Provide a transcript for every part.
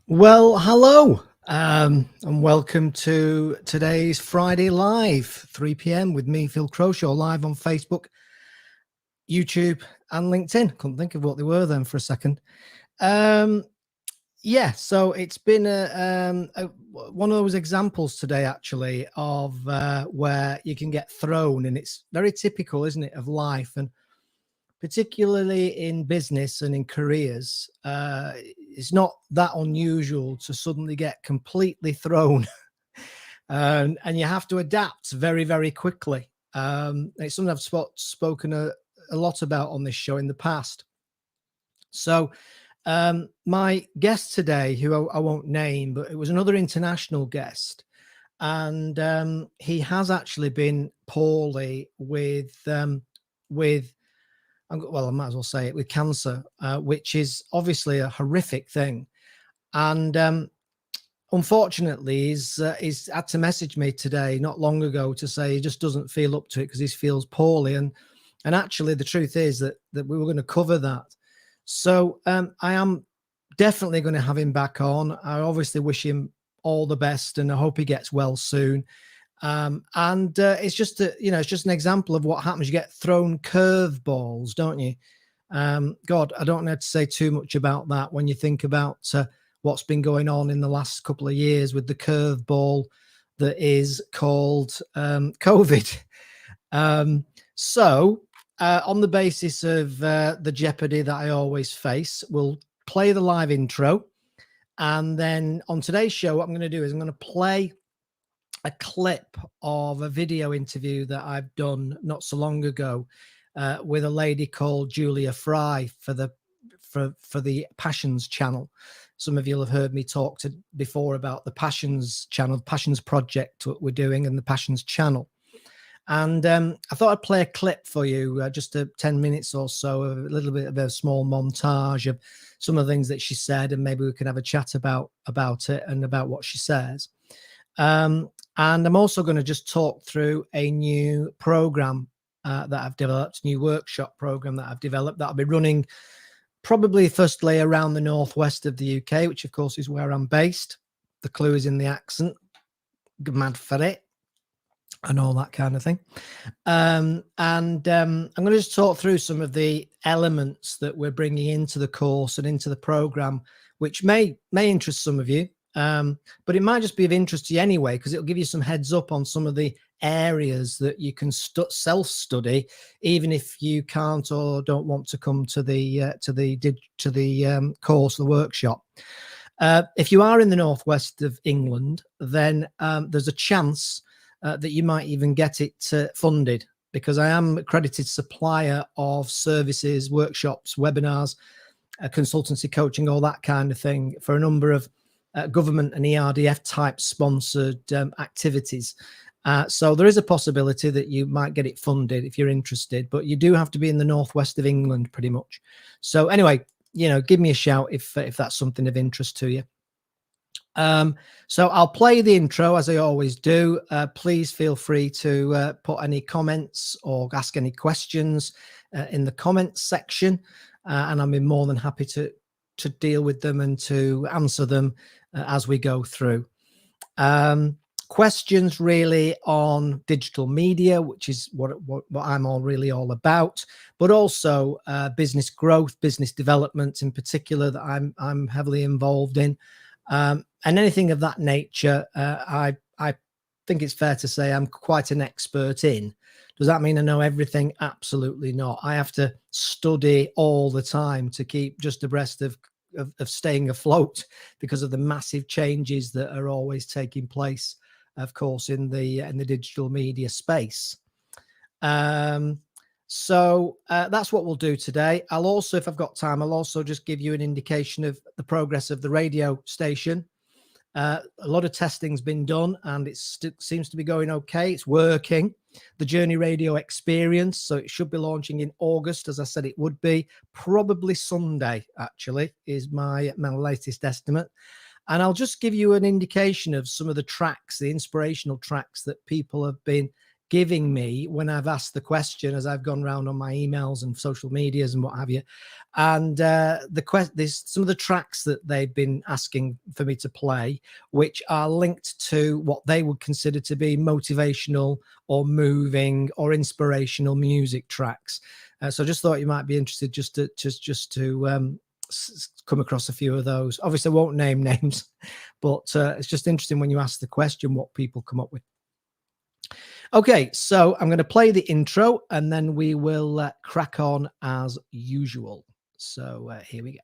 Well, hello, and welcome to today's Friday Live, 3 p.m. with me, Phil Crowshaw, live on Facebook, YouTube, and LinkedIn. Couldn't think of what they were then for a second. Yeah, so it's been one of those examples today, actually, of where you can get thrown, and it's very typical, isn't it, of life, and particularly in business and in careers. It's not that unusual to suddenly get completely thrown, and you have to adapt very, very quickly. It's something I've spoken a lot about on this show in the past. So, my guest today, who I won't name, but it was another international guest, and he has actually been poorly with well, I might as well say it, with cancer, which is obviously a horrific thing. And unfortunately, he's had to message me today, not long ago, to say he just doesn't feel up to it because he feels poorly. And actually, the truth is that we were going to cover that. So I am definitely going to have him back on. I obviously wish him all the best, and I hope he gets well soon. And it's just it's just an example of what happens. You get thrown curveballs, don't you? God, I don't know to say too much about that when you think about what's been going on in the last couple of years with the curveball that is called COVID. So on the basis of the jeopardy that I always face, we'll play the live intro. And then on today's show, what I'm going to do is I'm going to play a clip of a video interview that I've done not so long ago with a lady called Julia Fry for the Passions channel. Some of you will have heard me talk before about the Passions channel, Passions project we're doing, and the Passions channel. And I thought I'd play a clip for you, just 10 minutes or so, of a little bit of a small montage of some of the things that she said, and maybe we can have a chat about it and about what she says. And I'm also going to just talk through a new program that I've developed, new workshop program that I've developed that I'll be running probably firstly around the northwest of the UK, which of course is where I'm based. The clue is in the accent. Mad for it. And all that kind of thing. I'm going to just talk through some of the elements that we're bringing into the course and into the program, which may interest some of you. But it might just be of interest to you anyway, because it'll give you some heads up on some of the areas that you can self-study, even if you can't or don't want to come to the course, the workshop. If you are in the northwest of England, then there's a chance that you might even get it funded, because I am accredited supplier of services, workshops, webinars, consultancy, coaching, all that kind of thing for a number of government and ERDF type sponsored activities. So there is a possibility that you might get it funded if you're interested, but you do have to be in the northwest of England pretty much. So anyway, give me a shout if that's something of interest to you. So I'll play the intro as I always do. Please feel free to put any comments or ask any questions in the comments section, and I'll be more than happy to deal with them and to answer them as we go through. Questions really on digital media, which is what I'm all about, but also business growth, business development in particular that I'm heavily involved in. And anything of that nature, I think it's fair to say I'm quite an expert in. Does that mean I know everything? Absolutely not. I have to study all the time to keep just abreast of staying afloat, because of the massive changes that are always taking place, of course, in the digital media space. So that's what we'll do today. I'll also, if I've got time, I'll also just give you an indication of the progress of the radio station. A lot of testing's been done, and it seems to be going okay. It's working. The Journey Radio Experience, so it should be launching in August, as I said it would be. Probably Sunday, actually, is my latest estimate. And I'll just give you an indication of some of the tracks, the inspirational tracks that people have been giving me when I've asked the question, as I've gone around on my emails and social medias and what have you. And there's some of the tracks that they've been asking for me to play, which are linked to what they would consider to be motivational or moving or inspirational music tracks. So I just thought you might be interested just to come across a few of those. Obviously, I won't name names, but it's just interesting when you ask the question what people come up with. Okay, so I'm going to play the intro and then we will crack on as usual. So here we go.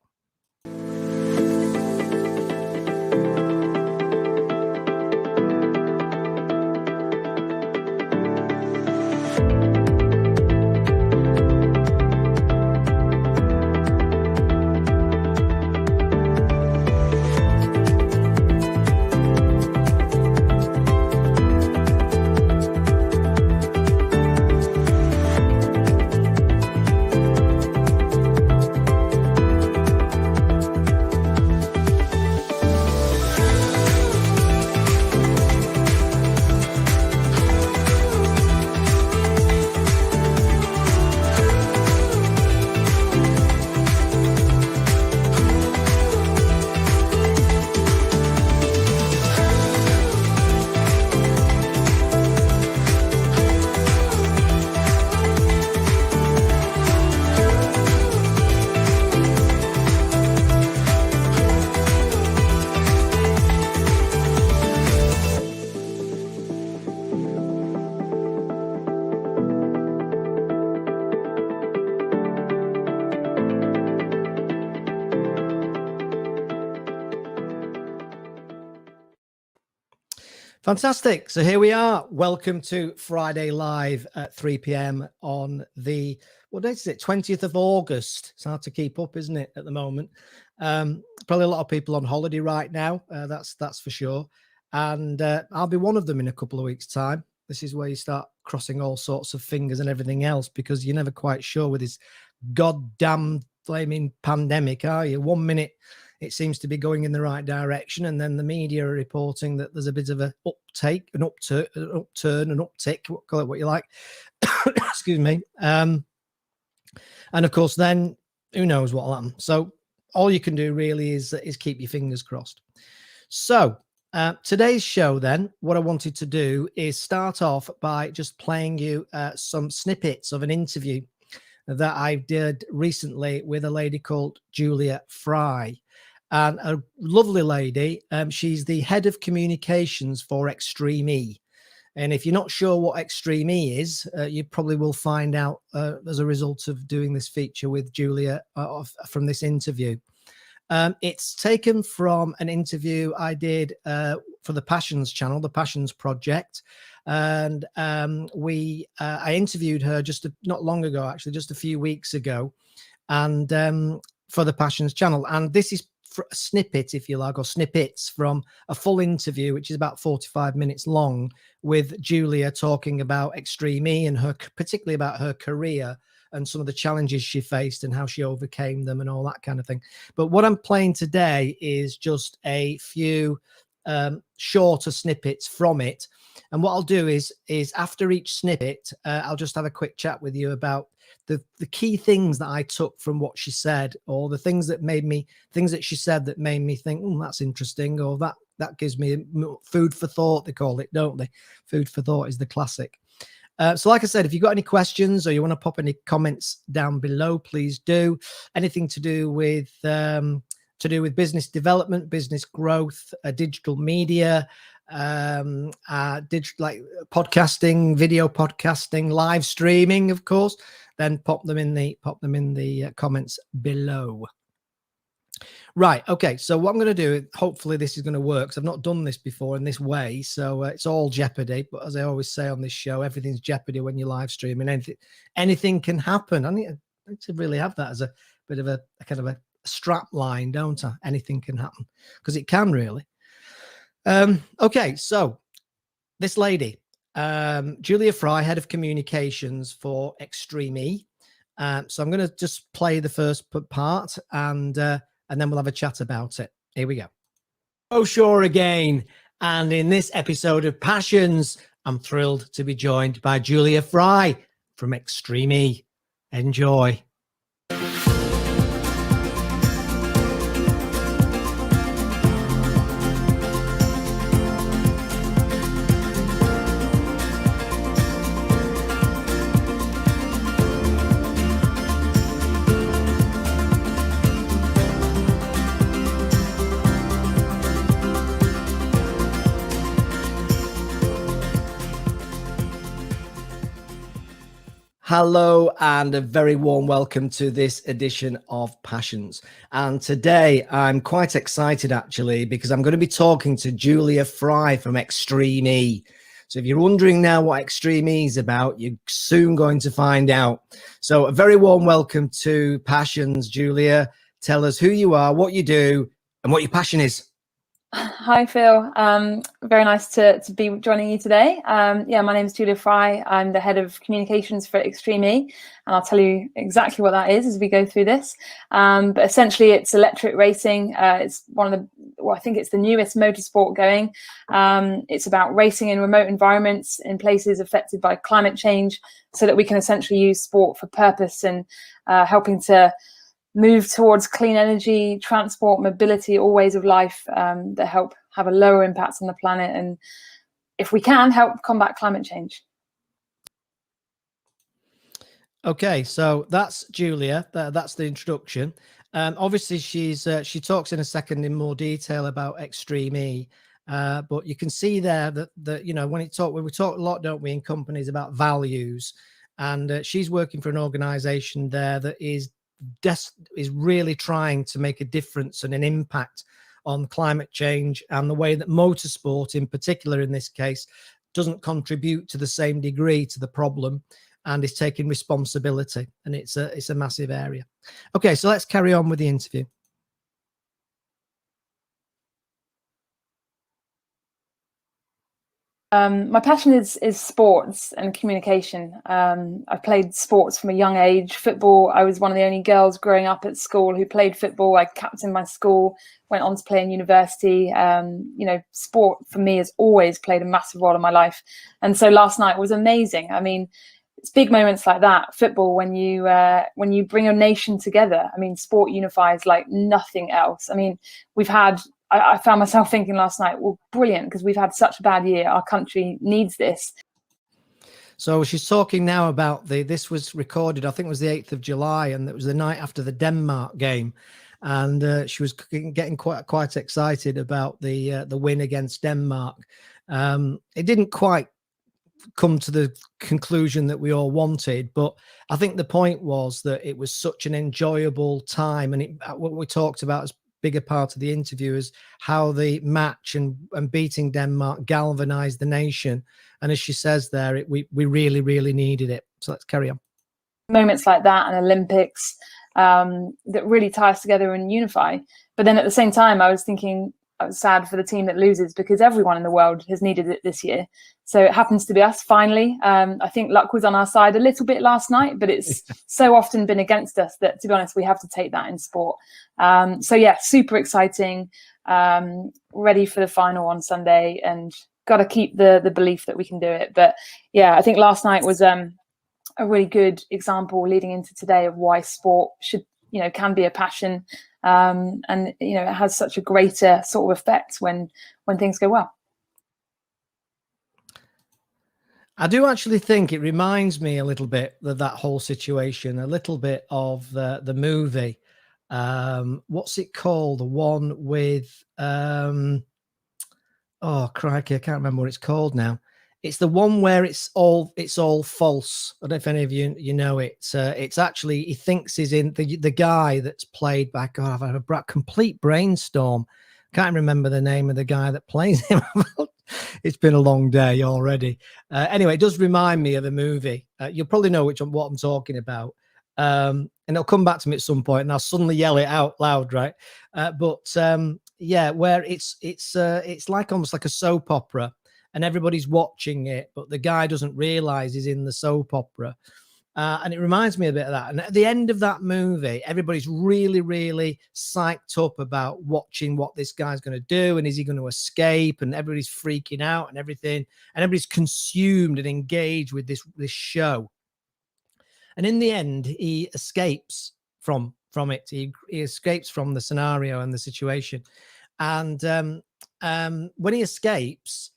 Fantastic. So here we are. Welcome to Friday Live at 3 p.m. on the, what date is it? 20th of August. It's hard to keep up, isn't it, at the moment? Probably a lot of people on holiday right now. That's for sure. And I'll be one of them in a couple of weeks' time. This is where you start crossing all sorts of fingers and everything else, because you're never quite sure with this goddamn flaming pandemic, are you? 1 minute it seems to be going in the right direction, and then the media are reporting that there's a bit of an uptake, an uptick, call it what you like. Excuse me. And of course, then who knows what will happen. So all you can do really is keep your fingers crossed. So today's show, then, what I wanted to do is start off by just playing you some snippets of an interview that I did recently with a lady called Julia Fry. And a lovely lady. She's the head of communications for Extreme E. And if you're not sure what Extreme E is, you probably will find out as a result of doing this feature with Julia from this interview. It's taken from an interview I did for the Passions channel, the Passions Project. And I interviewed her not long ago, actually, just a few weeks ago, and for the Passions channel. And this is a snippet, if you like, or snippets from a full interview, which is about 45 minutes long, with Julia talking about Extreme E and particularly about her career and some of the challenges she faced and how she overcame them and all that kind of thing. But what I'm playing today is just a few shorter snippets from it. And what I'll do is after each snippet, I'll just have a quick chat with you about the key things that I took from what she said, or the things that she said that made me think, that's interesting, or that gives me food for thought, they call it, don't they? Food for thought is the classic. So like I said, if you've got any questions or you want to pop any comments down below, please do. Anything to do with business development, business growth, digital media, digital, like podcasting, video podcasting, live streaming, of course, then pop them in the comments below. Right. Okay. So what I'm going to do, hopefully this is going to work, because I've not done this before in this way. So it's all jeopardy. But as I always say on this show, everything's jeopardy when you're live streaming. Anything can happen. I need to really have that as a bit of a kind of a strap line, don't I? Anything can happen, because it can really. Okay. So this lady, Julia Fry, head of communications for Extreme E. So I'm going to just play the first part, and then we'll have a chat about it. Here we go. Crowshaw again. And in this episode of Passions, I'm thrilled to be joined by Julia Fry from Extreme E. Enjoy. Hello and a very warm welcome to this edition of Passions. And today I'm quite excited actually because I'm going to be talking to Julia Fry from Extreme E. So if you're wondering now what Extreme E is about, you're soon going to find out. So a very warm welcome to Passions, Julia. Tell us who you are, what you do and what your passion is. Hi, Phil. Very nice to be joining you today. Yeah, my name is Julia Fry. I'm the head of communications for Extreme E, and I'll tell you exactly what that is as we go through this. But essentially, it's electric racing. It's one of the, well, I think it's the newest motorsport going. It's about racing in remote environments in places affected by climate change, so that we can essentially use sport for purpose and helping to move towards clean energy, transport, mobility, all ways of life that help have a lower impact on the planet and, if we can, help combat climate change. Okay, so that's Julia. That's the introduction. Obviously, she talks in a second in more detail about Extreme E, but you can see there that you know when we talk a lot, don't we, in companies about values, and she's working for an organisation there that is really trying to make a difference and an impact on climate change and the way that motorsport in particular in this case doesn't contribute to the same degree to the problem and is taking responsibility, and it's a massive area. Okay, so let's carry on with the interview. My passion is sports and communication. I played sports from a young age. Football, I was one of the only girls growing up at school who played football. I captained my school, went on to play in university. You know, sport for me has always played a massive role in my life. And so last night was amazing. I mean, it's big moments like that, football, when you bring a nation together. I mean, sport unifies like nothing else. I mean, I found myself thinking last night, well, brilliant, because we've had such a bad year. Our country needs this. So she's talking now about this was recorded, I think it was the 8th of July, and it was the night after the Denmark game. And she was getting quite excited about the win against Denmark. It didn't quite come to the conclusion that we all wanted, but I think the point was that it was such an enjoyable time, and what we talked about as bigger part of the interview is how the match and beating Denmark galvanized the nation, and as she says there, we really needed it. So let's carry on. Moments like that and Olympics that really tie us together and unify. But then at the same time, I was thinking I was sad for the team that loses, because everyone in the world has needed it this year. So it happens to be us finally. I think luck was on our side a little bit last night, but it's so often been against us that, to be honest, we have to take that in sport. So yeah, super exciting, ready for the final on Sunday, and got to keep the belief that we can do it. But yeah, I think last night was a really good example leading into today of why sport can be a passion. And it has such a greater sort of effect when things go well. I do actually think it reminds me a little bit of that whole situation, a little bit of the movie. What's it called? The one with oh crikey, I can't remember what it's called now. It's the one where it's all false. I don't know if any of you know it. It's actually, he thinks he's in the guy that's played by, God, I've had a complete brainstorm. Can't remember the name of the guy that plays him. It's been a long day already. Anyway, it does remind me of a movie. You'll probably know what I'm talking about. And it'll come back to me at some point, and I'll suddenly yell it out loud, right? Yeah, where it's like almost like a soap opera, and everybody's watching it, but the guy doesn't realize he's in the soap opera. And it reminds me a bit of that. And at the end of that movie, everybody's really, really psyched up about watching what this guy's going to do. And is he going to escape? And everybody's freaking out and everything. And everybody's consumed and engaged with this show. And in the end, he escapes from it. He escapes from the scenario and the situation. And when he escapes,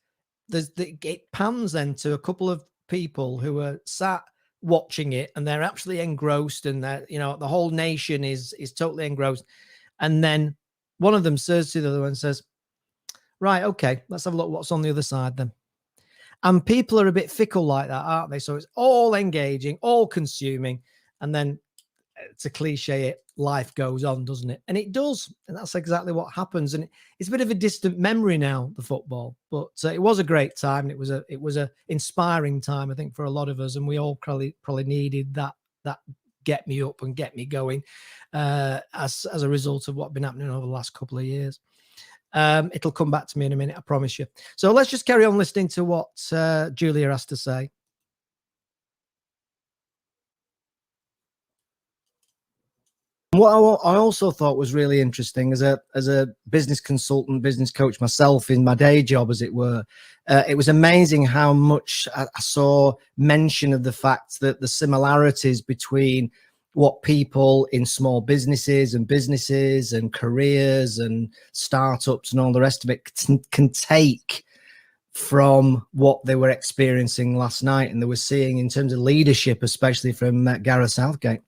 it pans then to a couple of people who are sat watching it, and they're absolutely engrossed, and the whole nation is totally engrossed. And then one of them says to the other one, says, right, okay, let's have a look what's on the other side then. And people are a bit fickle like that, aren't they? So it's all engaging, all consuming, and then to cliche it, life goes on, doesn't it? And it does, and that's exactly what happens. And it's a bit of a distant memory now, the football, but it was a great time. And it was a inspiring time, I think, for a lot of us, and we all probably needed that get me up and get me going as a result of what's been happening over the last couple of years. It'll come back to me in a minute, I promise you. So let's just carry on listening to what Julia has to say. What I also thought was really interesting as a business consultant, business coach myself in my day job, as it were, it was amazing how much I saw mention of the fact that the similarities between what people in small businesses and careers and startups and all the rest of it can take from what they were experiencing last night and they were seeing in terms of leadership, especially from Gareth Southgate.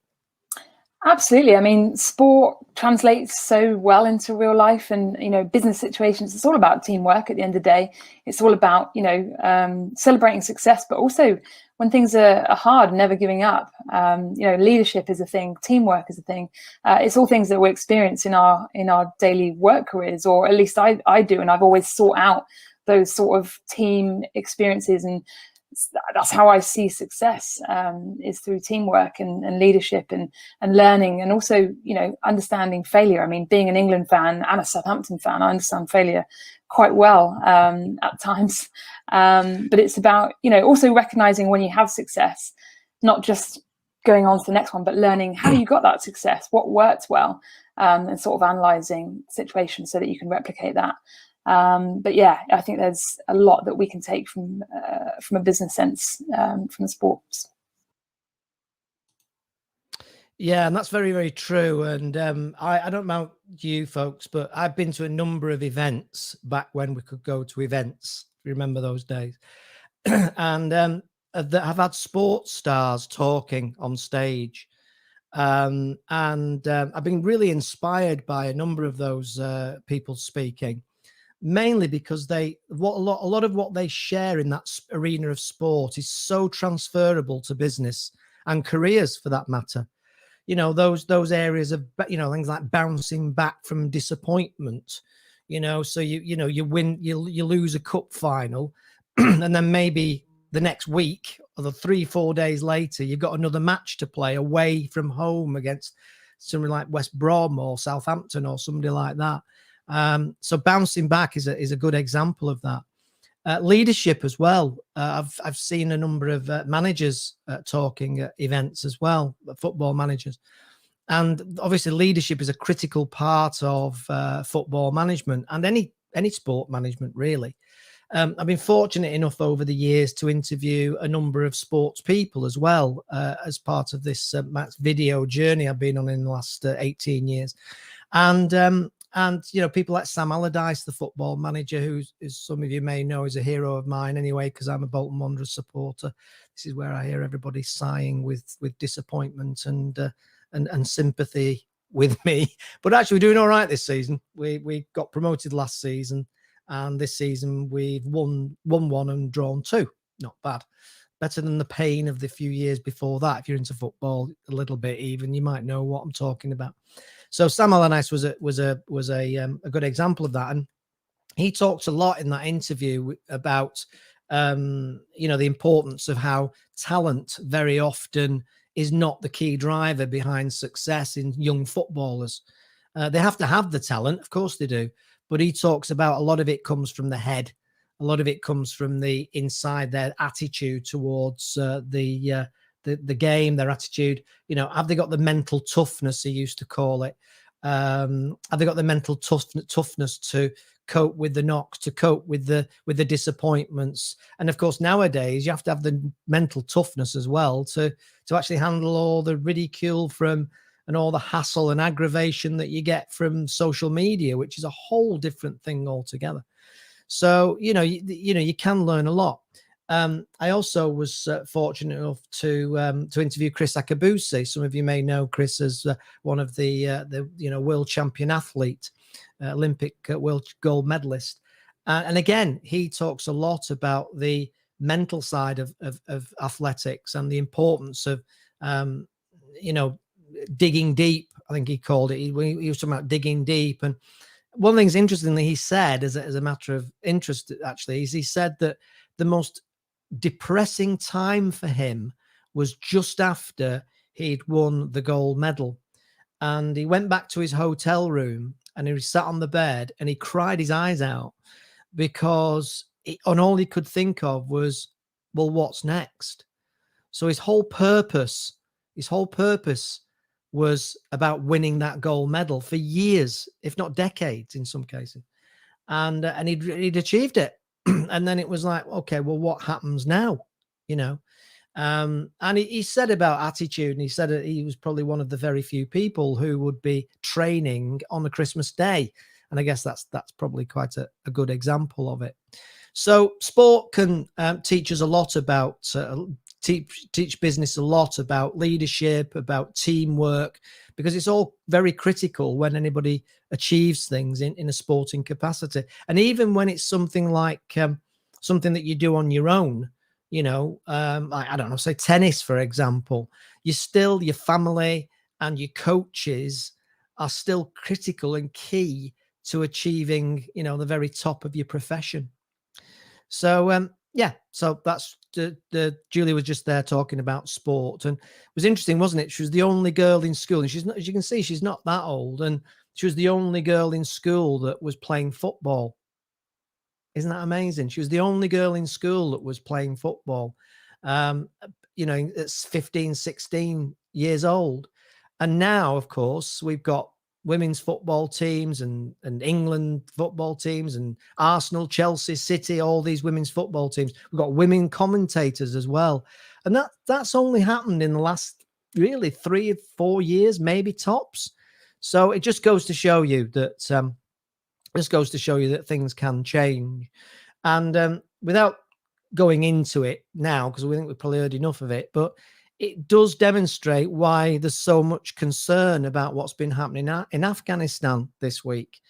Absolutely. I mean, sport translates so well into real life and, business situations. It's all about teamwork at the end of the day. It's all about, celebrating success, but also when things are hard, never giving up. Leadership is a thing. Teamwork is a thing. It's all things that we experience in our daily work careers, or at least I do. And I've always sought out those sort of team experiences, and that's how I see success, is through teamwork and leadership and learning, and also understanding failure. I mean, being an England fan and a Southampton fan, I understand failure quite well at times, but it's about also recognizing when you have success, not just going on to the next one, but learning how you got that success, what worked well, and sort of analyzing situations so that you can replicate that. But yeah, I think there's a lot that we can take from a business sense from the sports. Yeah, and that's very, very true. And I don't know you folks, but I've been to a number of events back when we could go to events. Remember those days? And I've had sports stars talking on stage. And I've been really inspired by a number of those people speaking. Mainly because a lot of what they share in that arena of sport is so transferable to business and careers, for that matter. Those areas of things like bouncing back from disappointment. So you win, you lose a cup final, and then maybe the next week or the 3-4 days later, you've got another match to play away from home against somebody like West Brom or Southampton or somebody like that. So bouncing back is a good example of that. Leadership as well. I've seen a number of managers talking at events as well, football managers, and obviously leadership is a critical part of football management and any sport management, really. I've been fortunate enough over the years to interview a number of sports people as well as part of this video journey I've been on in the last 18 years, and people like Sam Allardyce, the football manager, who, as some of you may know, is a hero of mine anyway, because I'm a Bolton Wanderers supporter. This is where I hear everybody sighing with disappointment and sympathy with me. But actually, we're doing all right this season. We got promoted last season, and this season we've won 1 and drawn 2. Not bad. Better than the pain of the few years before that. If you're into football a little bit, even, you might know what I'm talking about. So Sam Allardyce was a good example of that, and he talks a lot in that interview about the importance of how talent very often is not the key driver behind success in young footballers. They have to have the talent, of course they do, but he talks about a lot of it comes from the head. A lot of it comes from the inside, their attitude towards the the game, their attitude. You know, have they got the mental toughness, he used to call it? Have they got the mental toughness to cope with the knocks, to cope with the disappointments? And of course, nowadays you have to have the mental toughness as well to actually handle all the ridicule from and all the hassle and aggravation that you get from social media, which is a whole different thing altogether. So you know, you can learn a lot. I also was fortunate enough to interview Chris Akabusi. Some of you may know Chris as one of the world champion athlete, Olympic world gold medalist, and again he talks a lot about the mental side of athletics and the importance of digging deep. I think he called it. He was talking about digging deep. And one of the things, interestingly, he said, as a matter of interest, actually, is he said that the most depressing time for him was just after he'd won the gold medal. And he went back to his hotel room and he sat on the bed and he cried his eyes out because all he could think of was, well, what's next? So his whole purpose was about winning that gold medal for years, if not decades in some cases. And he'd achieved it. And then it was like, okay, well, what happens now? You know? And he said about attitude, and he said that he was probably one of the very few people who would be training on a Christmas day. And I guess that's probably quite a good example of it. So sport can teach us a lot about, teach business a lot about leadership, about teamwork, because it's all very critical when anybody achieves things in a sporting capacity. And even when it's something like something that you do on your own, you know, I don't know, say tennis, for example, your family and your coaches are still critical and key to achieving, you know, the very top of your profession. So, yeah, so that's the Julie was just there talking about sport, and it was interesting, wasn't it? She was the only girl in school, and she's not, as you can see, she's not that old, and she was the only girl in school that was playing football. Isn't that amazing? She was the only girl in school that was playing football. You know, it's 15, 16 years old. And now, of course, we've got women's football teams and England football teams and Arsenal, Chelsea, City, all these women's football teams. We've got women commentators as well. And that's only happened in the last really 3 or 4 years, maybe tops. So it just goes to show you that things can change. And without going into it now, because we think we've probably heard enough of it, but it does demonstrate why there's so much concern about what's been happening in Afghanistan this week,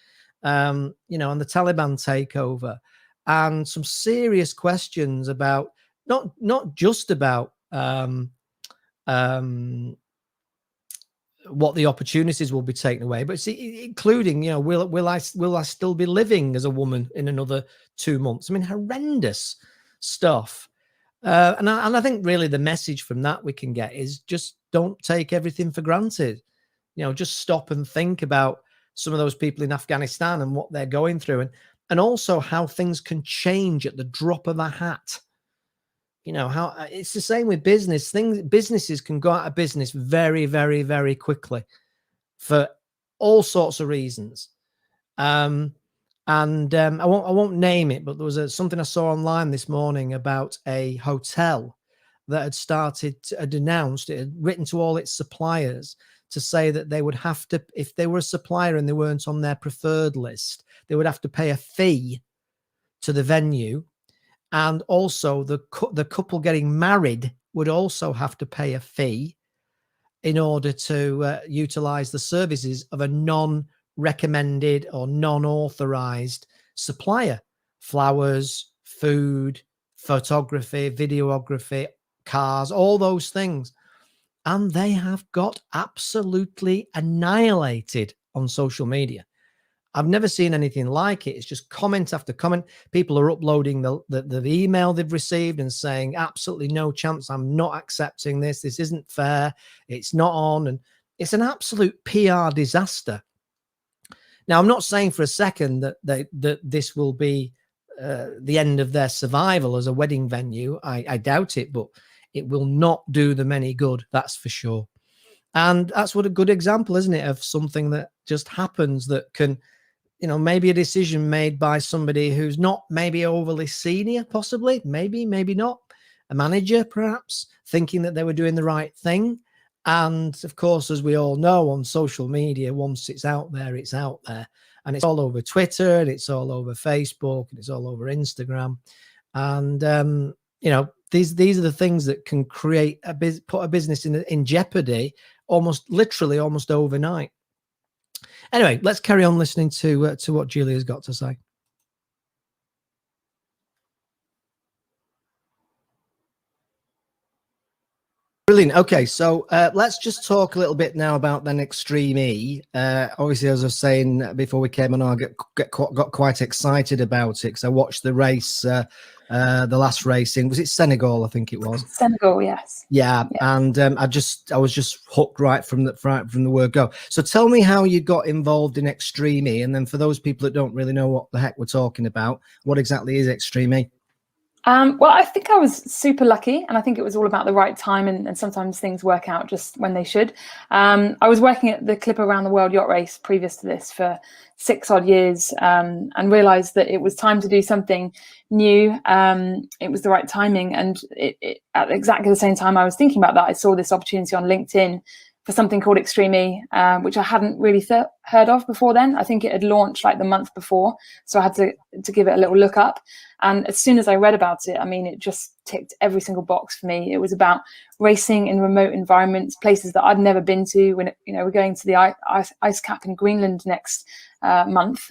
and the Taliban takeover, and some serious questions about not just about what the opportunities will be taken away, but including, will I still be living as a woman in another 2 months? I mean, horrendous stuff. And I think really the message from that we can get is just don't take everything for granted. Just stop and think about some of those people in Afghanistan and what they're going through, and also how things can change at the drop of a hat. How it's the same with business. Businesses can go out of business very, very, very quickly for all sorts of reasons. I won't name it, but there was something I saw online this morning about a hotel that had announced, it had written to all its suppliers to say that they would have to, if they were a supplier and they weren't on their preferred list, they would have to pay a fee to the venue. And also the couple getting married would also have to pay a fee in order to utilize the services of a non-recommended or non-authorized supplier. Flowers, food, photography, videography, cars, all those things. And they have got absolutely annihilated on social media. I've never seen anything like it. It's just comment after comment. People are uploading the email they've received and saying, absolutely no chance. I'm not accepting this. This isn't fair. It's not on. And it's an absolute PR disaster. Now, I'm not saying for a second that this will be the end of their survival as a wedding venue. I doubt it, but it will not do them any good, that's for sure. And that's what a good example, isn't it, of something that just happens that can, you know, maybe a decision made by somebody who's not maybe overly senior, possibly, maybe not, a manager perhaps, thinking that they were doing the right thing. And of course, as we all know, on social media, once it's out there, it's out there. And it's all over Twitter, and it's all over Facebook, and it's all over Instagram. And, you know, these are the things that can create put a business in jeopardy almost literally almost overnight. Anyway, let's carry on listening to what Julia's got to say. Brilliant. Okay, so let's just talk a little bit now about then Extreme E. Obviously, as I was saying before we came on, I got quite excited about it because I watched the race, the last race in, was it Senegal? I think it was Senegal. Yes. Yeah. And I was just hooked right from the word go. So tell me how you got involved in Extreme E, and then for those people that don't really know what the heck we're talking about, what exactly is Extreme E? Well, I think I was super lucky, and I think it was all about the right time, and sometimes things work out just when they should. I was working at the Clipper Around the World Yacht Race previous to this for 6 odd years, and realized that it was time to do something new. It was the right timing, and at exactly the same time I was thinking about that, I saw this opportunity on LinkedIn for something called Extreme E, which I hadn't really heard of before then. I think it had launched like the month before, so I had to give it a little look up. And as soon as I read about it, I mean, it just ticked every single box for me. It was about racing in remote environments, places that I'd never been to. When we're going to the ice cap in Greenland next month,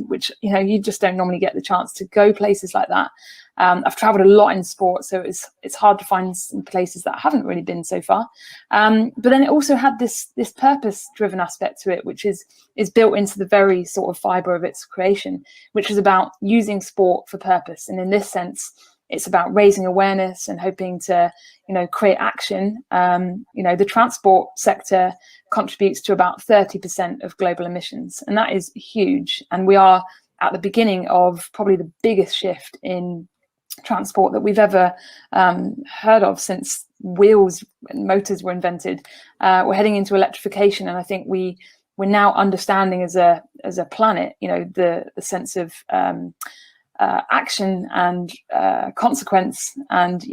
which you just don't normally get the chance to go places like that. I've traveled a lot in sport, so it's hard to find some places that I haven't really been so far. But then it also had this purpose-driven aspect to it, which is built into the very sort of fibre of its creation, which is about using sport for purpose. And in this sense, it's about raising awareness and hoping to, create action. The transport sector contributes to about 30% of global emissions, and that is huge. And we are at the beginning of probably the biggest shift in transport that we've ever heard of since wheels and motors were invented. We're heading into electrification, and I think we're now understanding as a planet, the sense of action and consequence, and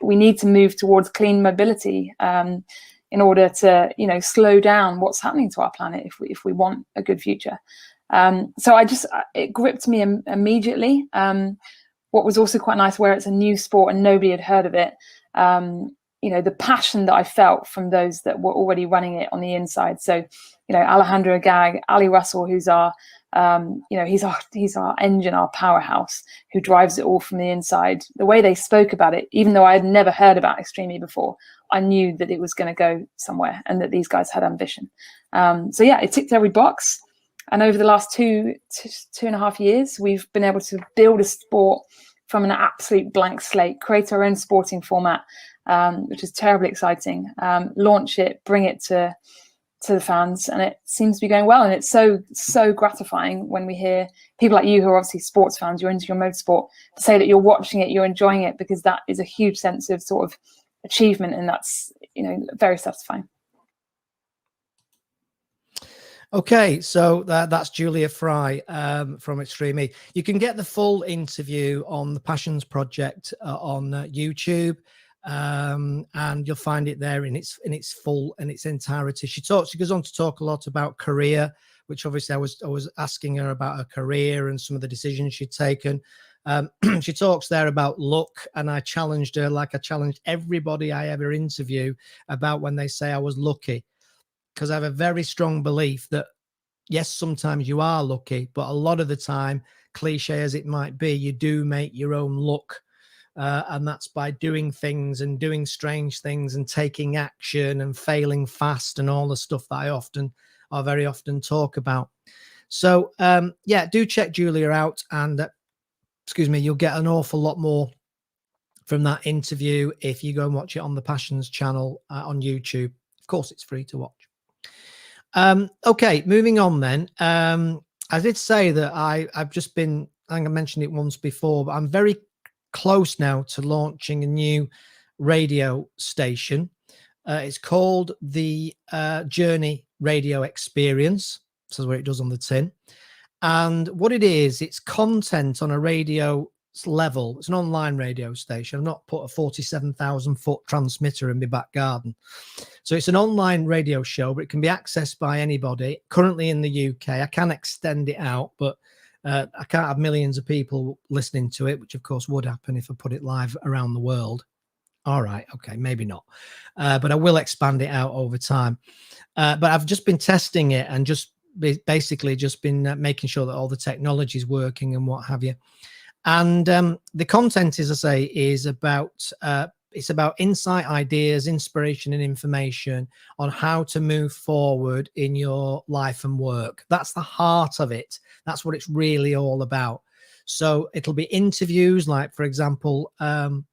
we need to move towards clean mobility in order to slow down what's happening to our planet if we want a good future. So it gripped me immediately. What was also quite nice, where it's a new sport and nobody had heard of it, the passion that I felt from those that were already running it on the inside. So, Alejandro Agag, Ali Russell, who's our, he's our engine, our powerhouse, who drives it all from the inside. The way they spoke about it, even though I had never heard about Extreme E before, I knew that it was going to go somewhere and that these guys had ambition. So yeah, it ticked every box. And over the last two and a half years, we've been able to build a sport from an absolute blank slate, create our own sporting format, which is terribly exciting, launch it, bring it to the fans, and it seems to be going well. And it's so gratifying when we hear people like you, who are obviously sports fans, you're into your motorsport, to say that you're watching it, you're enjoying it, because that is a huge sense of sort of achievement, and that's very satisfying. Okay, so that's Julia Fry from Extreme E. You can get the full interview on the Passions Project on YouTube, and you'll find it there in its entirety. She goes on to talk a lot about career, which obviously I was asking her about her career and some of the decisions she'd taken. She talks there about luck, and I challenged her, like I challenged everybody I ever interview, about when they say I was lucky. Because I have a very strong belief that, yes, sometimes you are lucky, but a lot of the time, cliche as it might be, you do make your own luck. And that's by doing things and doing strange things and taking action and failing fast and all the stuff that I very often talk about. So, yeah, do check Julia out, and you'll get an awful lot more from that interview if you go and watch it on the Passions channel on YouTube. Of course, it's free to watch. Okay, moving on then. I did say that I've just been, I think I mentioned it once before, but I'm very close now to launching a new radio station. It's called the Journey Radio Experience. This is what it does on the tin. And what it is, it's content on a radio level. It's an online radio station. I've not put a 47,000 foot transmitter in my back garden. So it's an online radio show, but it can be accessed by anybody. Currently in the UK, I can extend it out, but I can't have millions of people listening to it, which of course would happen if I put it live around the world. All right, okay, maybe not, but I will expand it out over time. But I've just been testing it and just basically just been making sure that all the technology is working and what have you. And the content, as I say, is about it's about insight, ideas, inspiration, and information on how to move forward in your life and work. That's the heart of it. That's what it's really all about. So it'll be interviews, like, for example,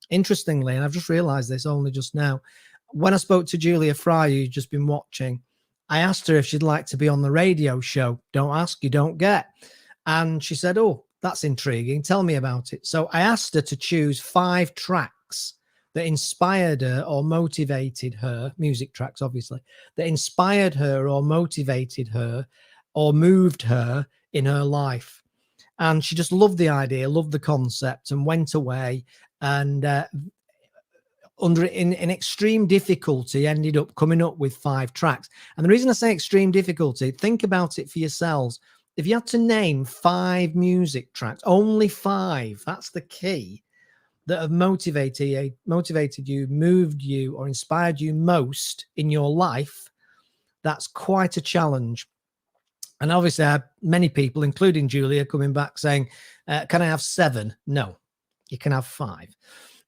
interestingly, and I've just realized this only just now, when I spoke to Julia Fry, who's just been watching, I asked her if she'd like to be on the radio show. Don't ask, you don't get. And she said, oh, that's intriguing. Tell me about it. So I asked her to choose 5 tracks that inspired her or motivated her, music tracks, obviously, that inspired her or motivated her or moved her in her life. And she just loved the idea, loved the concept, and went away and in extreme difficulty ended up coming up with 5 tracks. And the reason I say extreme difficulty, think about it for yourselves. If you had to name 5 music tracks, only 5, that's the key, that have motivated you, moved you, or inspired you most in your life, that's quite a challenge. And obviously I had many people, including Julia, coming back saying, can I have 7? No, you can have 5.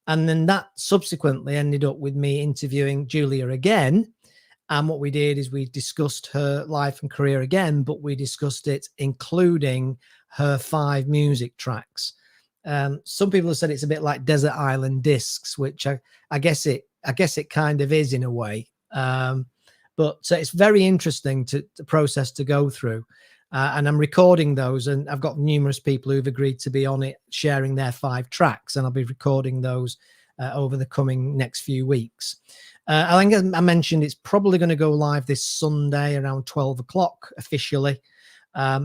And then that subsequently ended up with me interviewing Julia again. And what we did is we discussed her life and career again, but we discussed it including her 5 music tracks. Some people have said it's a bit like Desert Island Discs, which I guess it kind of is in a way. But it's very interesting to process to go through. And I'm recording those, and I've got numerous people who've agreed to be on it, sharing their 5 tracks, and I'll be recording those over the coming next few weeks. I think I mentioned it's probably going to go live this Sunday around 12 o'clock officially.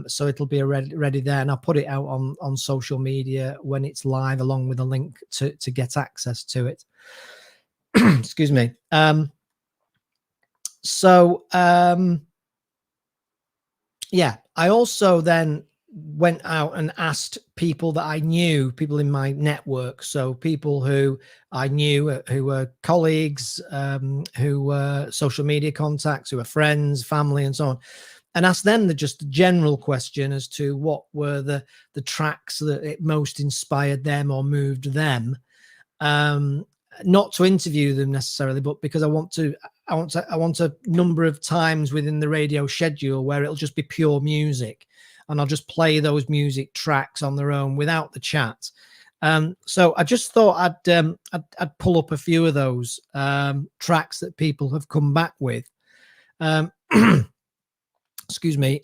So it'll be ready there, and I'll put it out on social media when it's live, along with a link to get access to it. Excuse me. Yeah, I also then went out and asked people that I knew, people in my network. So people who I knew, who were colleagues, who were social media contacts, who were friends, family, and so on, and asked them just a general question as to what were the tracks that it most inspired them or moved them. Not to interview them necessarily, but because I want a number of times within the radio schedule where it'll just be pure music, and I'll just play those music tracks on their own without the chat. So I just thought I'd pull up a few of those tracks that people have come back with. Excuse me.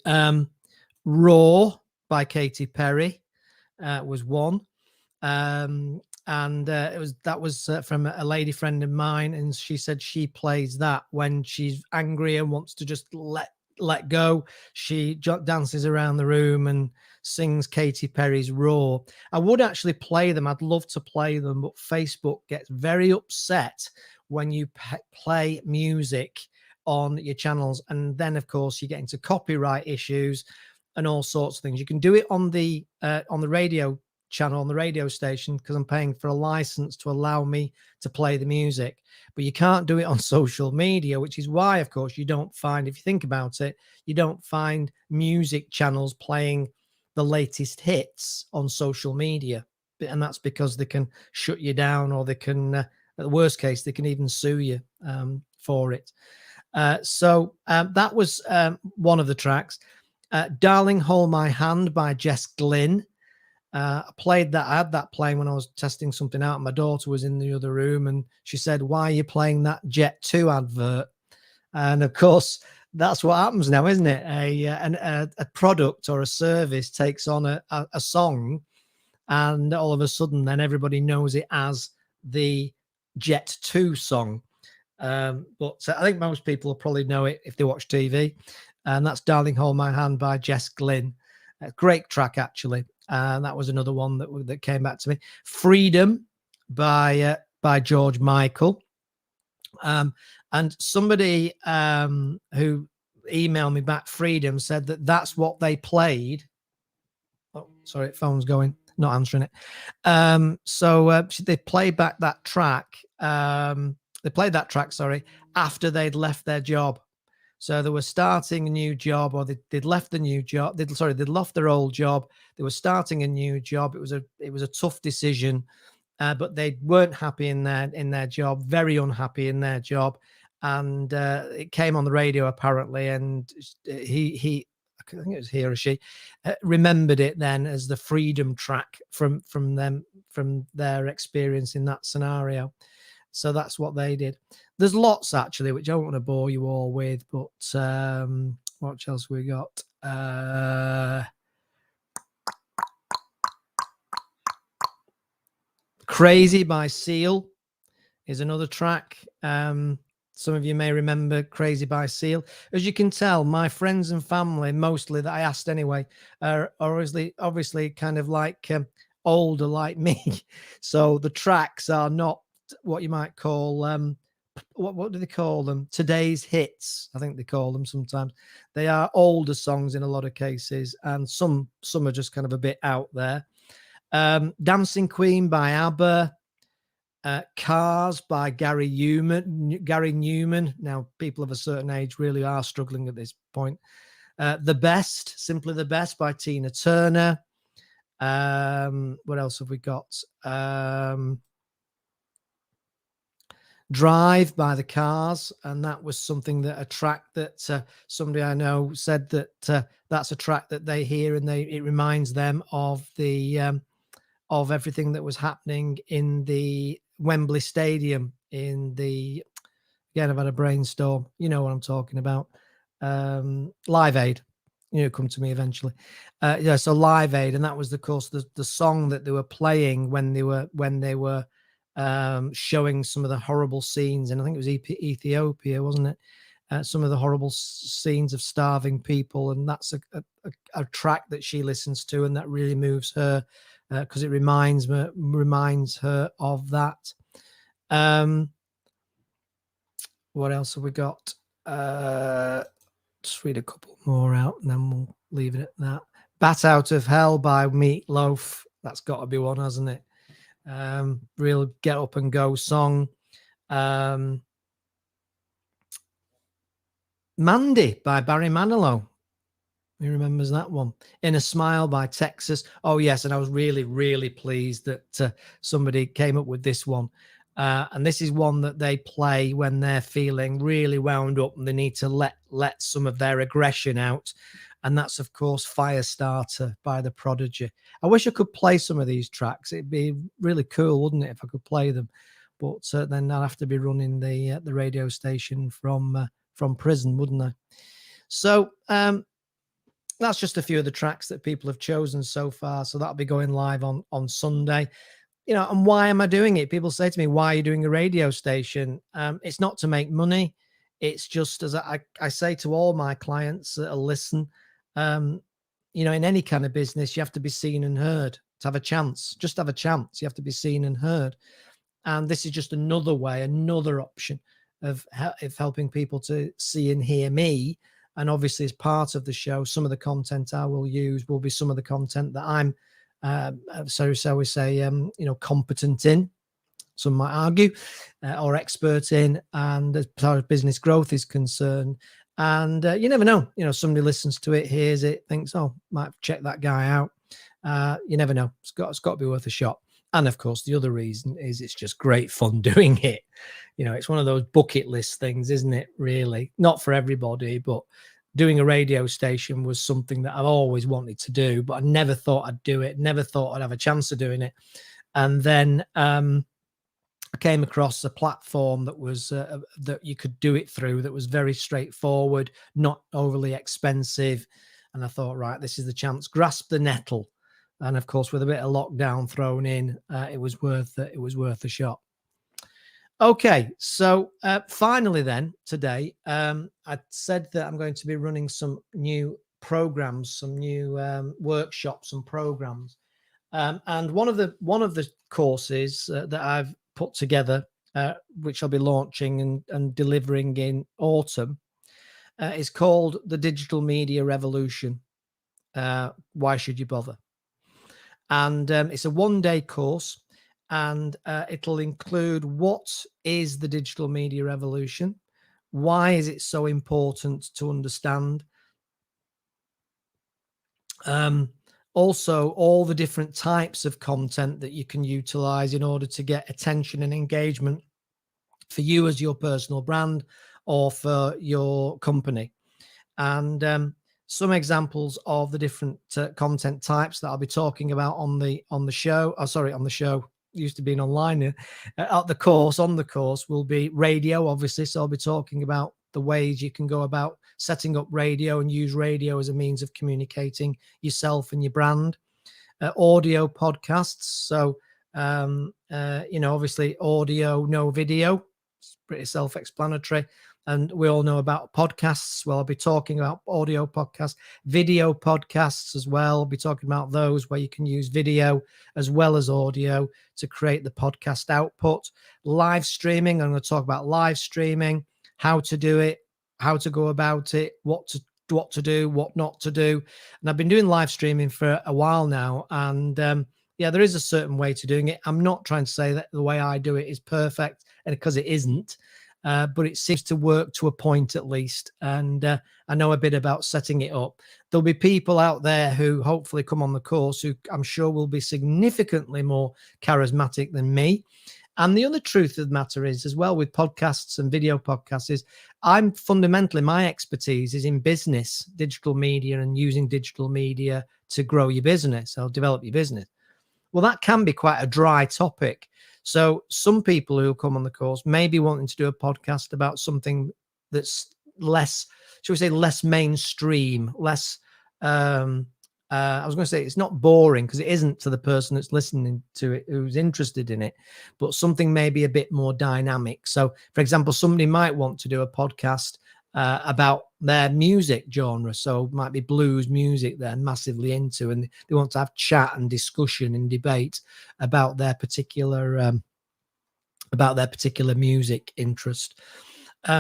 Raw by Katy Perry was one. And that was from a lady friend of mine, and she said she plays that when she's angry and wants to just let go. She dances around the room and sings Katy Perry's Raw. I would actually play them. I'd love to play them, but Facebook gets very upset when you play music on your channels, and then of course you get into copyright issues and all sorts of things. You can do it on the radio channel, on the radio station, because I'm paying for a license to allow me to play the music, but you can't do it on social media, which is why, of course, you don't find, if you think about it, you don't find music channels playing the latest hits on social media. And that's because they can shut you down, or they can, at the worst case, they can even sue you for it. So that was one of the tracks. Darling Hold My Hand by Jess Glynn. I played that. I had that playing when I was testing something out. My daughter was in the other room, and she said, "Why are you playing that Jet 2 advert?" And of course, that's what happens now, isn't it? A product or a service takes on a song, and all of a sudden, then everybody knows it as the Jet 2 song. But I think most people will probably know it if they watch TV. And that's Darling Hold My Hand by Jess Glynn. Great track, actually. And that was another one that came back to me. Freedom by George Michael. And somebody who emailed me back, Freedom, said that that's what they played. Oh, sorry, phone's going, not answering it. So they played back that track. They played that track, sorry, after they'd left their job. So they were starting a new job, or they'd left the new job. They'd left their old job. They were starting a new job. It was a tough decision, but they weren't happy in their job, very unhappy in their job. And it came on the radio apparently, and he I think it was he or she remembered it then as the Freedom track from their experience in that scenario. So that's what they did. There's lots actually, which I don't want to bore you all with, but what else we got? Crazy by Seal is another track. Some of you may remember Crazy by Seal. As you can tell, my friends and family, mostly that I asked anyway, are obviously kind of like older like me. So the tracks are not what you might call what do they call them? Today's hits, I think they call them sometimes. They are older songs in a lot of cases, and some are just kind of a bit out there. Dancing Queen by ABBA. Cars by Gary Newman. Now, people of a certain age really are struggling at this point. The Best, Simply the Best by Tina Turner. What else have we got? Drive by the Cars, and that was a track that somebody I know said that that's a track that they hear and it reminds them of of everything that was happening in the Wembley Stadium again, I've had a brainstorm. You know what I'm talking about. Live Aid. Come to me eventually. So Live Aid, and that was of course the song that they were playing when they were showing some of the horrible scenes, and I think it was Ethiopia, wasn't it? Some of the horrible scenes of starving people, and that's a track that she listens to, and that really moves her because it reminds her of that. What else have we got? Just read a couple more out, and then we'll leave it at that. Bat Out of Hell by Meatloaf. That's got to be one, hasn't it? Real get up and go song. Mandy by Barry Manilow. Who remembers that one? In a Smile by Texas. Oh yes, and I was really, really pleased that somebody came up with this one. And this is one that they play when they're feeling really wound up and they need to let some of their aggression out. And that's, of course, Firestarter by The Prodigy. I wish I could play some of these tracks. It'd be really cool, wouldn't it, if I could play them? But then I'd have to be running the radio station from prison, wouldn't I? So that's just a few of the tracks that people have chosen so far. So that'll be going live on Sunday. And why am I doing it? People say to me, why are you doing a radio station? It's not to make money. It's just, as I say to all my clients that listen, in any kind of business, you have to be seen and heard to have a chance. Just have a chance. You have to be seen and heard. And this is just another way, another option of helping people to see and hear me. And obviously, as part of the show, some of the content I will use will be some of the content that I'm so we say, competent in, some might argue, or expert in, and as far as business growth is concerned. And you never know, somebody listens to it, hears it, thinks, oh, might check that guy out. You never know. It's got to be worth a shot. And of course, the other reason is it's just great fun doing it. It's one of those bucket list things, isn't it? Really, not for everybody, but doing a radio station was something that I've always wanted to do, but I never thought I'd do it. Never thought I'd have a chance of doing it. And then I came across a platform that was that you could do it through, that was very straightforward, not overly expensive. And I thought, right, this is the chance. Grasp the nettle. And of course, with a bit of lockdown thrown in, it was worth a shot. Okay, so finally then today, I said that I'm going to be running some new programs, some new workshops and programs. And one of the courses that I've put together, which I'll be launching and delivering in autumn, is called the Digital Media Revolution. Why should you bother? And it's a one-day course, and it'll include what is the digital media revolution, why is it so important to understand, also all the different types of content that you can utilize in order to get attention and engagement for you as your personal brand or for your company. And some examples of the different content types that I'll be talking about on the show. Oh, sorry, on the show. Used to being online. At the course, on the course will be radio, obviously. So I'll be talking about the ways you can go about setting up radio and use radio as a means of communicating yourself and your brand. Audio podcasts. So, obviously audio, no video. It's pretty self-explanatory. And we all know about podcasts. Well, I'll be talking about audio podcasts, video podcasts as well. I'll be talking about those where you can use video as well as audio to create the podcast output. Live streaming, I'm going to talk about live streaming, how to do it, how to go about it, what to do, what not to do. And I've been doing live streaming for a while now. And there is a certain way to doing it. I'm not trying to say that the way I do it is perfect, and because it isn't. But it seems to work to a point at least. And I know a bit about setting it up. There'll be people out there who hopefully come on the course who I'm sure will be significantly more charismatic than me. And the other truth of the matter is, as well, with podcasts and video podcasts, is I'm fundamentally, my expertise is in business, digital media, and using digital media to grow your business or develop your business. Well, that can be quite a dry topic. So some people who come on the course may be wanting to do a podcast about something that's less, shall we say, less mainstream, less, I was going to say it's not boring, because it isn't to the person that's listening to it who's interested in it, but something maybe a bit more dynamic. So, for example, somebody might want to do a podcast about their music genre. So it might be blues music they're massively into, and they want to have chat and discussion and debate about their particular music interest.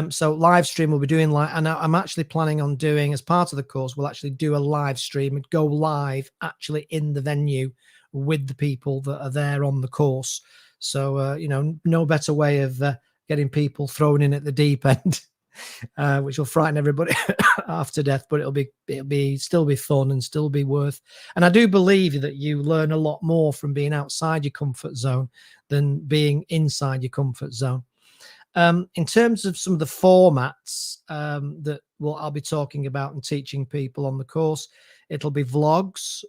So live stream we'll be doing and I'm actually planning on doing, as part of the course, we'll actually do a live stream and go live actually in the venue with the people that are there on the course. So no better way of getting people thrown in at the deep end. Which will frighten everybody half to death, but it'll be still be fun and still be worth. And I do believe that you learn a lot more from being outside your comfort zone than being inside your comfort zone. In terms of some of the formats that I'll be talking about and teaching people on the course, it'll be vlogs.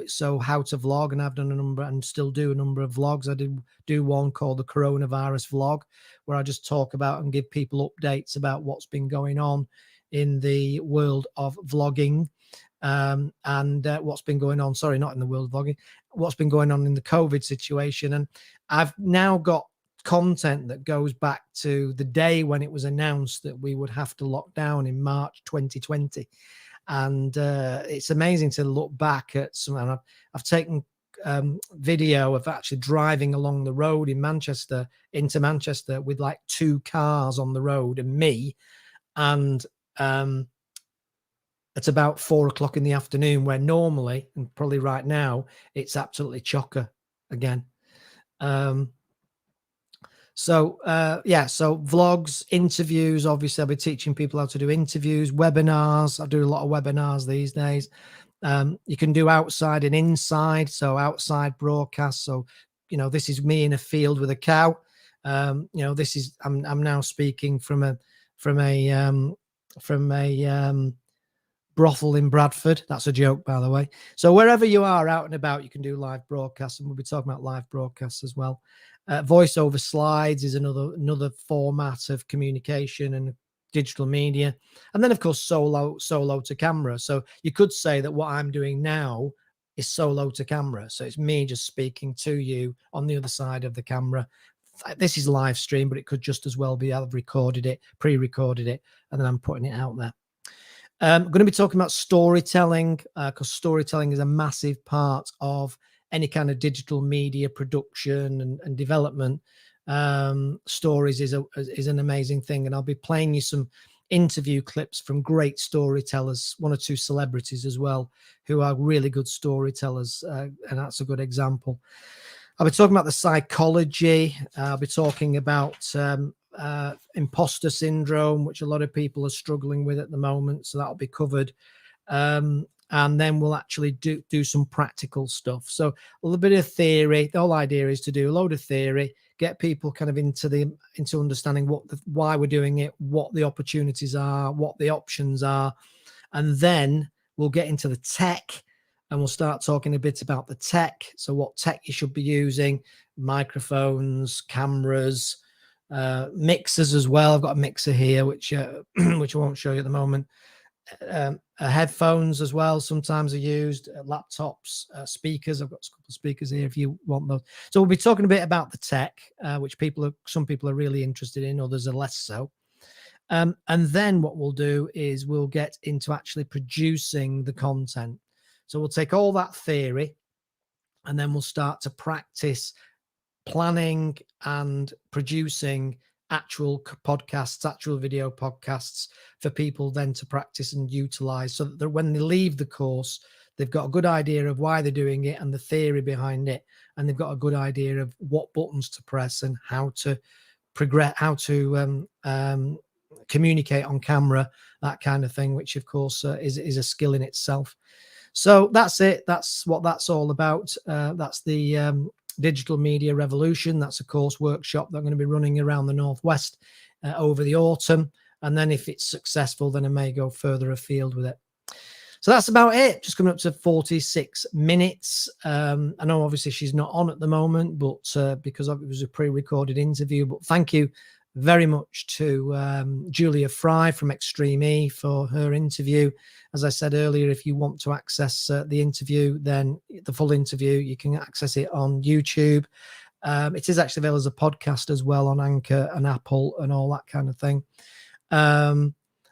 So how to vlog, and I've done a number and still do a number of vlogs. I did do one called the Coronavirus Vlog, where I just talk about and give people updates about what's been going on in the world of vlogging, and what's been going on. Sorry, not in the world of vlogging. What's been going on in the COVID situation. And I've now got content that goes back to the day when it was announced that we would have to lock down in March 2020. And it's amazing to look back at some, and I've taken video of actually driving along the road in Manchester, into Manchester, with like 2 cars on the road and me. And at about 4 o'clock in the afternoon, where normally, and probably right now, it's absolutely chocker again. So vlogs, interviews. Obviously, I'll be teaching people how to do interviews, webinars. I do a lot of webinars these days. You can do outside and inside. So outside broadcasts. So, this is me in a field with a cow. This is I'm now speaking from a brothel in Bradford. That's a joke, by the way. So wherever you are out and about, you can do live broadcasts, and we'll be talking about live broadcasts as well. Voiceover slides is another format of communication and digital media. And then, of course, solo to camera. So you could say that what I'm doing now is solo to camera. So it's me just speaking to you on the other side of the camera this is live stream, but it could just as well be I've recorded it, pre-recorded it, and then I'm putting it out there. I'm going to be talking about storytelling, because storytelling is a massive part of any kind of digital media production and development. Stories is an amazing thing, and I'll be playing you some interview clips from great storytellers, 1 or 2 celebrities as well, who are really good storytellers, and that's a good example. I'll be talking about the psychology. I'll be talking about imposter syndrome, which a lot of people are struggling with at the moment, so that'll be covered. And then we'll actually do some practical stuff. So a little bit of theory. The whole idea is to do a load of theory, get people kind of into understanding why we're doing it, what the opportunities are, what the options are, and then we'll get into the tech, and we'll start talking a bit about the tech. So what tech you should be using, microphones, cameras, mixers as well. I've got a mixer here, which I won't show you at the moment. Headphones as well sometimes are used, laptops, speakers. I've got a couple of speakers here if you want those. So we'll be talking a bit about the tech, which some people are really interested in, others are less so. And then what we'll do is we'll get into actually producing the content. So we'll take all that theory and then we'll start to practice planning and producing actual podcasts, actual video podcasts for people then to practice and utilize, so that when they leave the course, they've got a good idea of why they're doing it and the theory behind it, and they've got a good idea of what buttons to press and how to progress, how to communicate on camera, that kind of thing, which of course is a skill in itself. So that's it. That's what that's all about. That's the Digital Media Revolution. That's a course workshop that I'm going to be running around the Northwest over the autumn. And then if it's successful, then I may go further afield with it. So that's about it. Just coming up to 46 minutes. I know obviously she's not on at the moment, but because it was a pre-recorded interview. But thank you very much to Julia Fry from Extreme E for her interview. As I said earlier, if you want to access the interview, then the full interview, you can access it on YouTube. It is actually available as a podcast as well on Anchor and Apple and all that kind of thing.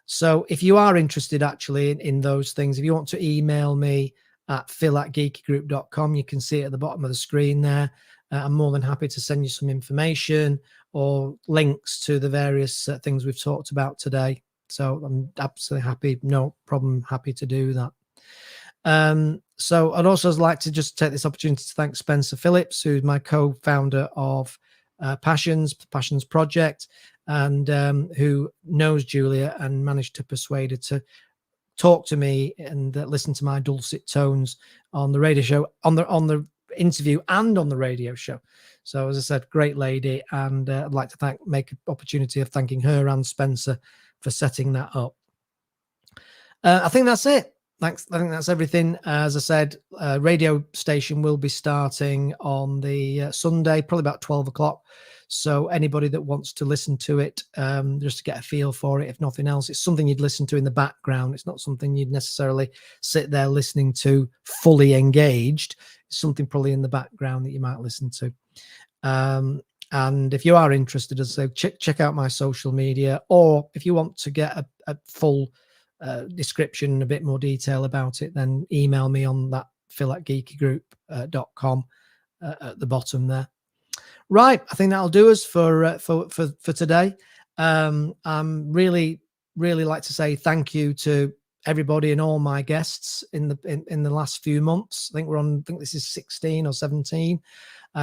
So if you are interested actually in those things, if you want to email me at phil@geekygroup.com, you can see it at the bottom of the screen there. I'm more than happy to send you some information or links to the various things we've talked about today. So I'm absolutely happy, no problem, happy to do that. So I'd also like to just take this opportunity to thank Spencer Phillips, who's my co-founder of Passions Project, and who knows Julia and managed to persuade her to talk to me and listen to my dulcet tones on the radio show, on the interview and on the radio show. So as I said, great lady, and I'd like to make an opportunity of thanking her and Spencer for setting that up. I think that's it. Thanks. I think that's everything. As I said, radio station will be starting on the Sunday, probably about 12 o'clock. So anybody that wants to listen to it, just to get a feel for it, if nothing else, it's something you'd listen to in the background. It's not something you'd necessarily sit there listening to fully engaged. It's something probably in the background that you might listen to. And if you are interested, as I say, check out my social media, or if you want to get a full description, a bit more detail about it, then email me on that phil@geekygroup.com at the bottom there. Right, I think that'll do us for today. I'm really like to say thank you to everybody and all my guests in the last few months. I think this is 16 or 17.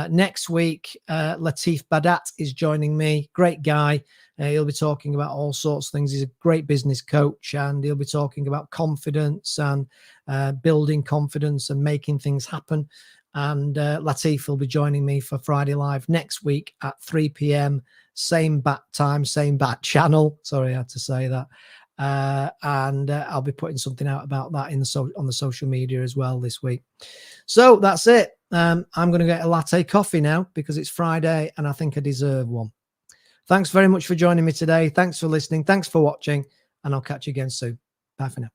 Next week, Latif Badat is joining me. Great guy. He'll be talking about all sorts of things. He's a great business coach, and he'll be talking about confidence and building confidence and making things happen. And Latif will be joining me for Friday Live next week at 3 p.m. Same bat time, same bat channel. Sorry, I had to say that. And I'll be putting something out about that on the social media as well this week. So that's it. I'm going to get a latte coffee now because it's Friday and I think I deserve one. Thanks very much for joining me today. Thanks for listening. Thanks for watching, and I'll catch you again soon. Bye for now.